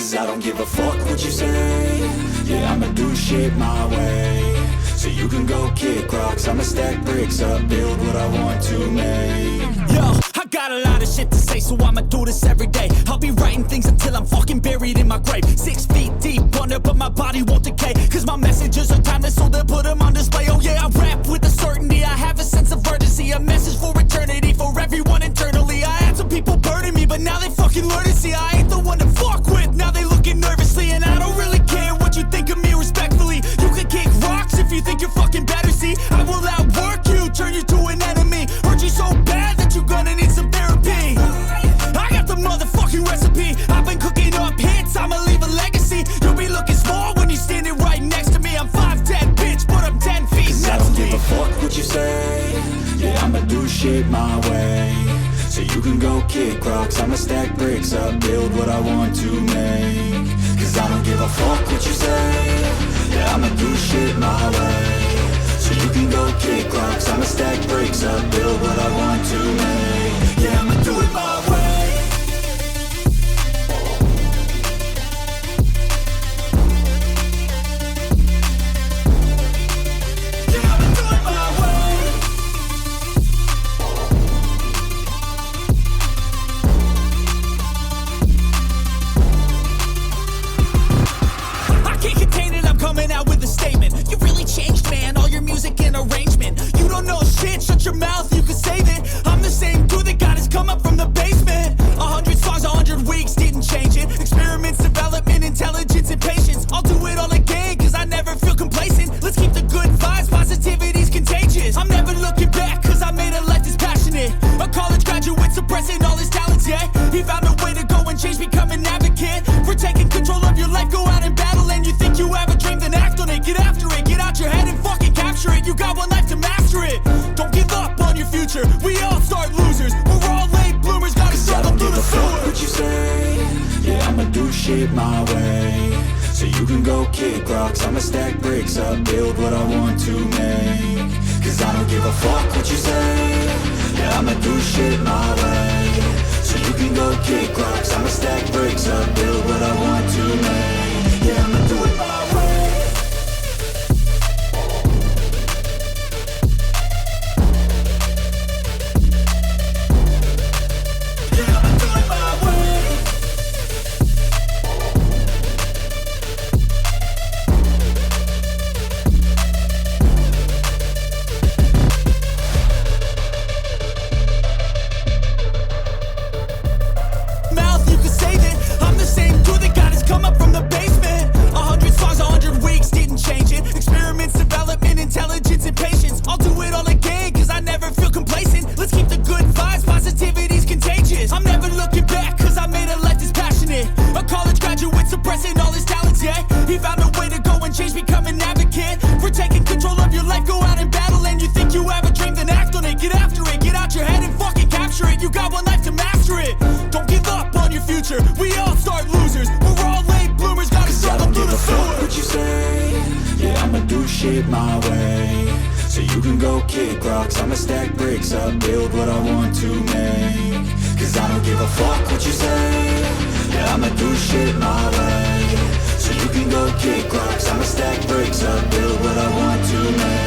Cause I don't give a fuck what you say. Yeah, I'ma do shit my way. So you can go kick rocks, I'ma stack bricks up, build what I want to make. Yo, I got a lot of shit to say, so I'ma do this every day. I'll be writing things until I'm fucking buried in my grave. 6 feet deep under, but my body won't decay. Cause my messages are timeless, so they'll put them on display. Oh yeah, I rap with a certainty, I have a sense of urgency. A message for eternity, for everyone internally. I had some people burning me, but now they fucking learn to see I ain't the one to fuck with, now they looking nervously. And I don't really care what you think of me respectfully. You can kick rocks if you think you're fucking better, see. I will outwork you, turn you to an enemy. Hurt you so bad that you're gonna need some therapy. I got the motherfucking recipe. I've been cooking up hits, I'ma leave a legacy. You'll be looking small when you're standing right next to me. I'm 5'10", bitch, but I'm 10 feet. Cause I don't give a fuck what you say. Yeah, I'ma do shit my way. So you can go kick rocks, I'ma stack bricks up, build what I want to make. Cause I don't give a fuck what you say. Yeah, I'ma do shit my way. So you can go kick rocks, I'ma stack bricks up, build what I want to make. Yeah, I'ma do it my way. Shut your mouth, you can save it. I'm the same dude that got his come up from the basement. 100 songs, 100 weeks, didn't change it. Experiments, development, intelligence, and patience. I'll do it all again, cause I never feel complacent. Let's keep the good vibes, positivity's contagious. I'm never looking back, cause I made a life that's passionate. A college graduate suppressing all his talents, yeah. He found a way to go and change, become an advocate. For taking control of your life, go out and battle. And you think you have a dream, then act on it. Get after it, get out your head and fucking capture it. You got one life to master it. Don't give up on your future, we all start losers. We're all late bloomers, gotta struggle through the sewer. What you say? Yeah, I'ma do shit my way. So you can go kick rocks, I'ma stack bricks up, build what I want to make. Cause I don't give a fuck what you say. Yeah, I'ma do shit my way. So you can go kick rocks, I'ma stack bricks up, build what I want to make. Yeah, I'ma do it my way. We all start losers, we're all late bloomers, gotta struggle through the sewer. What you say? Yeah, I'ma do shit my way. So you can go kick rocks, I'ma stack bricks up, build what I want to make. Cause I don't give a fuck what you say. Yeah, I'ma do shit my way. So you can go kick rocks, I'ma stack bricks up, build what I want to make.